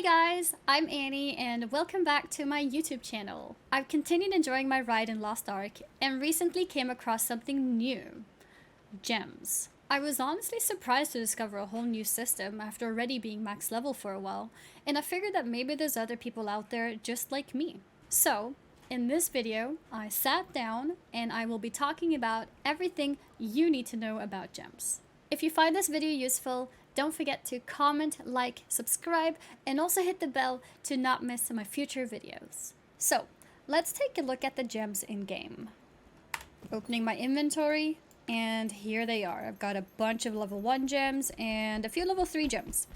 guys, I'm Annie and welcome back to my YouTube channel. I've continued enjoying my ride in Lost Ark and recently came across something new. Gems. I was honestly surprised to discover a whole new system after already being max level for a while, and I figured that maybe there's other people out there just like me. So, in this video, I sat down and I will be talking about everything you need to know about gems. If you find this video useful, don't forget to comment, like, subscribe, and also hit the bell to not miss my future videos. So, let's take a look at the gems in-game. Opening my inventory, and here they are. I've got a bunch of level 1 gems and a few level 3 gems.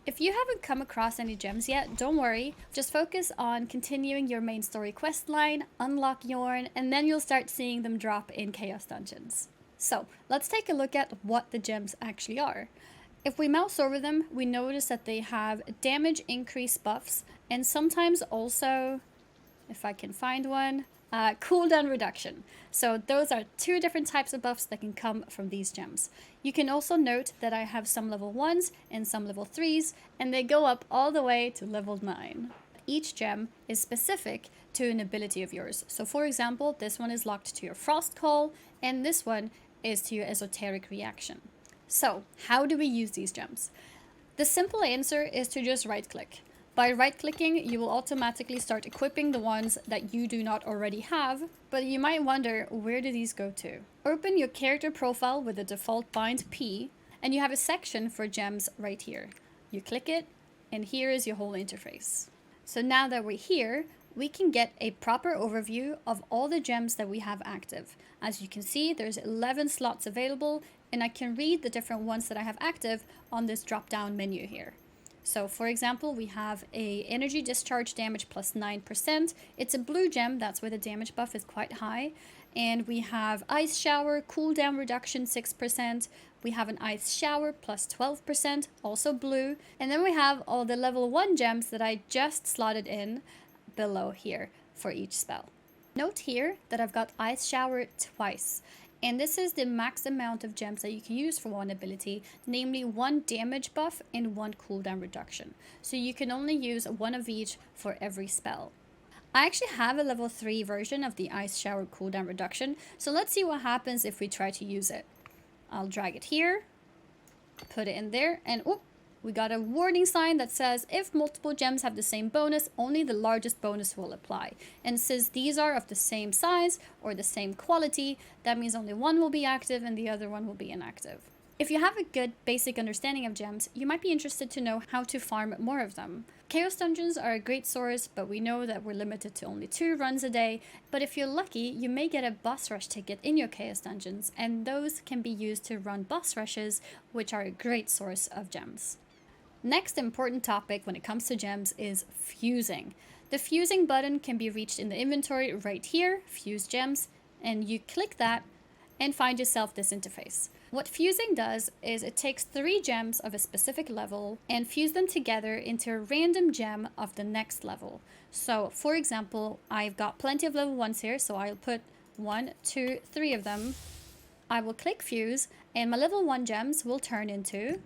If you haven't come across any gems yet, don't worry. Just focus on continuing your main story quest line, unlock Yorn, and then you'll start seeing them drop in Chaos Dungeons. So, let's take a look at what the gems actually are. If we mouse over them, we notice that they have damage increase buffs and sometimes also, if I can find one, cooldown reduction. So those are two different types of buffs that can come from these gems. You can also note that I have some level 1s and some level 3s, and they go up all the way to level 9. Each gem is specific to an ability of yours. So for example, this one is locked to your Frost Call, and this one is to your Esoteric Reaction. So, how do we use these gems? The simple answer is to just right-click. By right-clicking, you will automatically start equipping the ones that you do not already have, but you might wonder, where do these go to? Open your character profile with the default bind P, and you have a section for gems right here. You click it, and here is your whole interface. So now that we're here, we can get a proper overview of all the gems that we have active. As you can see, there's 11 slots available, and I can read the different ones that I have active on this drop-down menu here. So for example, we have a energy discharge damage plus 9%. It's a blue gem, that's where the damage buff is quite high. And we have ice shower, cooldown reduction 6%. We have an ice shower plus 12%, also blue. And then we have all the level 1 gems that I just slotted in below here for each spell. Note here that I've got ice shower twice. And this is the max amount of gems that you can use for one ability, namely 1 damage buff and 1 cooldown reduction. So you can only use one of each for every spell. I actually have a level 3 version of the Ice Shower cooldown reduction, so let's see what happens if we try to use it. I'll drag it here, put it in there, and oop, we got a warning sign that says if multiple gems have the same bonus, only the largest bonus will apply. And since these are of the same size or the same quality, that means only one will be active and the other one will be inactive. If you have a good basic understanding of gems, you might be interested to know how to farm more of them. Chaos Dungeons are a great source, but we know that we're limited to only 2 runs a day. But if you're lucky, you may get a boss rush ticket in your Chaos Dungeons, and those can be used to run boss rushes, which are a great source of gems. Next important topic when it comes to gems is fusing. The fusing button can be reached in the inventory right here, fuse gems, and you click that and find yourself this interface. What fusing does is it takes 3 gems of a specific level and fuse them together into a random gem of the next level. So for example, I've got plenty of level 1s here, so I'll put 1, 2, 3 of them. I will click fuse and my level 1 gems will turn into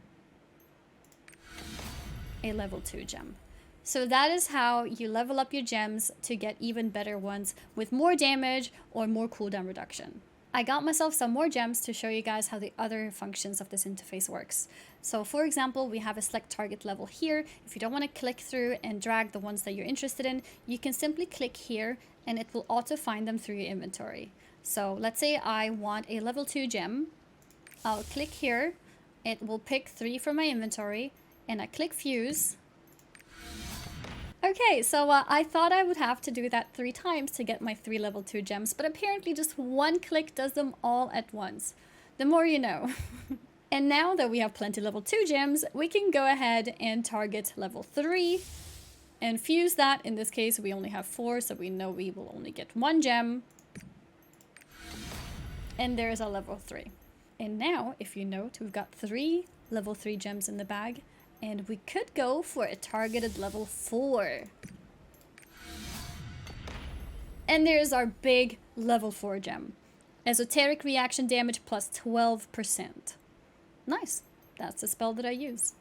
a level 2 gem. So that is how you level up your gems to get even better ones with more damage or more cooldown reduction. I got myself some more gems to show you guys how the other functions of this interface works. So for example, we have a select target level here. If you don't want to click through and drag the ones that you're interested in, you can simply click here and it will auto find them through your inventory. So let's say I want a level 2 gem. I'll click here. It will pick 3 from my inventory. And I click fuse. Okay, so I thought I would have to do that 3 times to get my 3 level 2 gems, but apparently just one click does them all at once. The more you know. And now that we have plenty level 2 gems, we can go ahead and target level 3 and fuse that. In this case, we only have 4, so we know we will only get 1 gem. And there's our level 3. And now, if you note, we've got 3 level 3 gems in the bag. And we could go for a targeted level 4. And there's our big level 4 gem. Esoteric reaction damage plus 12%. Nice. That's the spell that I use.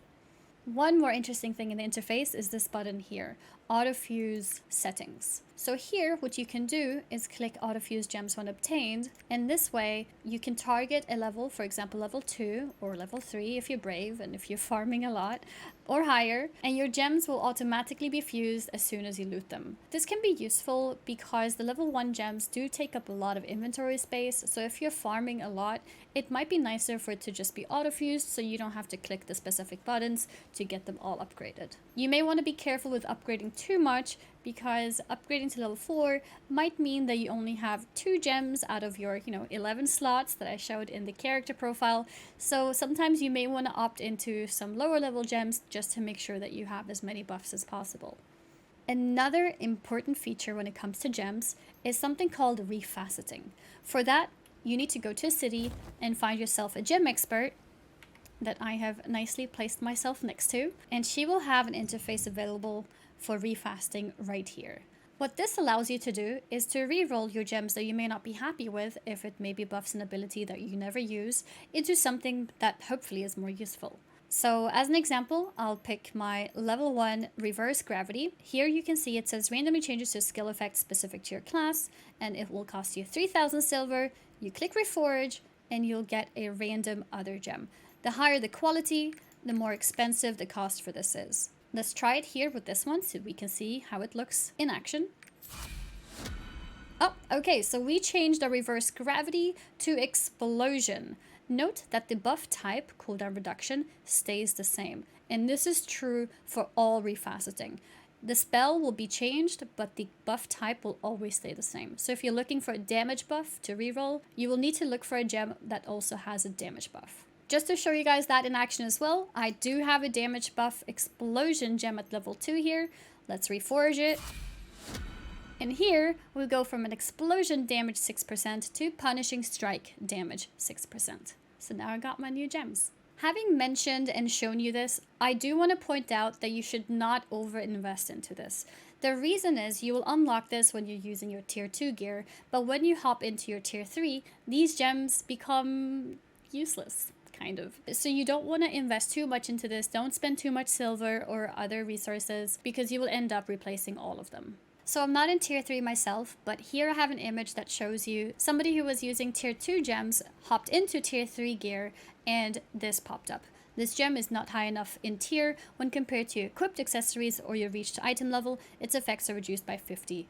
One more interesting thing in the interface is this button here, Autofuse Settings. So here, what you can do is click Autofuse Gems when obtained, and this way you can target a level, for example level 2 or level 3 if you're brave and if you're farming a lot, or higher, and your gems will automatically be fused as soon as you loot them. This can be useful because the level 1 gems do take up a lot of inventory space, so if you're farming a lot, it might be nicer for it to just be auto-fused so you don't have to click the specific buttons to get them all upgraded. You may want to be careful with upgrading too much because upgrading to level 4 might mean that you only have 2 gems out of your 11 slots that I showed in the character profile, so sometimes you may want to opt into some lower level gems just to make sure that you have as many buffs as possible. Another important feature when it comes to gems is something called refaceting. For that, you need to go to a city and find yourself a gem expert that I have nicely placed myself next to, and she will have an interface available for refaceting right here. What this allows you to do is to re-roll your gems that you may not be happy with, if it maybe buffs an ability that you never use, into something that hopefully is more useful. So as an example, I'll pick my level 1 reverse gravity. Here you can see it says randomly changes to a skill effect specific to your class, and it will cost you 3,000 silver. You click reforge and you'll get a random other gem. The higher the quality, the more expensive the cost for this is. Let's try it here with this one so we can see how it looks in action. Oh, okay, so we changed our reverse gravity to explosion. Note that the buff type, cooldown reduction, stays the same. And this is true for all refaceting. The spell will be changed, but the buff type will always stay the same. So if you're looking for a damage buff to reroll, you will need to look for a gem that also has a damage buff. Just to show you guys that in action as well, I do have a damage buff explosion gem at level 2 here. Let's reforge it. And here, we go from an explosion damage 6% to punishing strike damage 6%. So now I got my new gems. Having mentioned and shown you this, I do want to point out that you should not over-invest into this. The reason is you will unlock this when you're using your tier 2 gear, but when you hop into your tier 3, these gems become useless. Kind of. So you don't want to invest too much into this. Don't spend too much silver or other resources because you will end up replacing all of them. So I'm not in tier 3 myself, but here I have an image that shows you somebody who was using tier 2 gems hopped into tier 3 gear and this popped up. This gem is not high enough in tier when compared to equipped accessories or your reached item level. Its effects are reduced by 50%.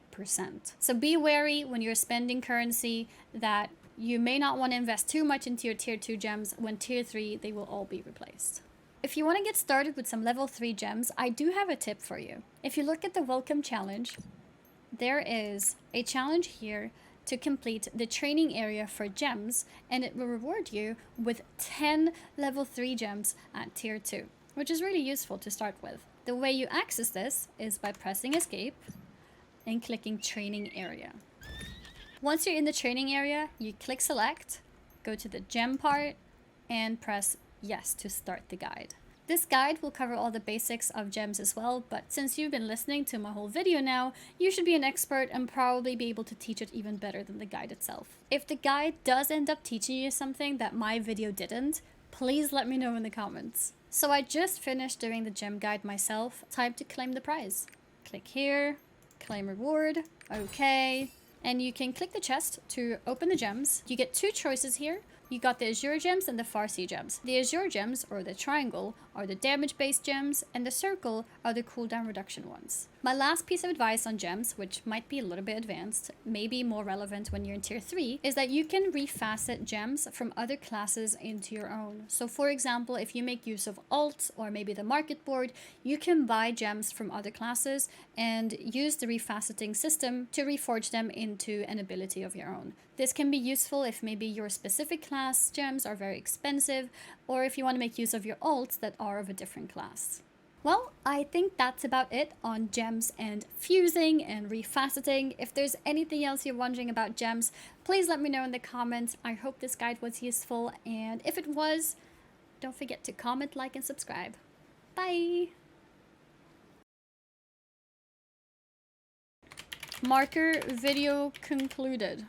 So be wary when you're spending currency that you may not want to invest too much into your tier 2 gems. When tier 3, they will all be replaced. If you want to get started with some level 3 gems, I do have a tip for you. If you look at the welcome challenge, there is a challenge here to complete the training area for gems, and it will reward you with 10 level 3 gems at tier 2, which is really useful to start with. The way you access this is by pressing escape and clicking training area. Once you're in the training area, you click select, go to the gem part, and press yes to start the guide. This guide will cover all the basics of gems as well, but since you've been listening to my whole video now, you should be an expert and probably be able to teach it even better than the guide itself. If the guide does end up teaching you something that my video didn't, please let me know in the comments. So I just finished doing the gem guide myself. Time to claim the prize. Click here, claim reward, okay. And you can click the chest to open the gems. You get 2 choices here. You got the Azure gems and the Farsi gems. The Azure gems, or the triangle, are the damage-based gems, and the circle are the cooldown reduction ones. My last piece of advice on gems, which might be a little bit advanced, may be more relevant when you're in tier 3, is that you can refacet gems from other classes into your own. So for example, if you make use of alts or maybe the market board, you can buy gems from other classes and use the refaceting system to reforge them into an ability of your own. This can be useful if maybe your specific class gems are very expensive, or if you want to make use of your alts that are of a different class. Well, I think that's about it on gems and fusing and refaceting. If there's anything else you're wondering about gems, please let me know in the comments. I hope this guide was useful, and if it was, don't forget to comment, like, and subscribe. Bye! Marker video concluded.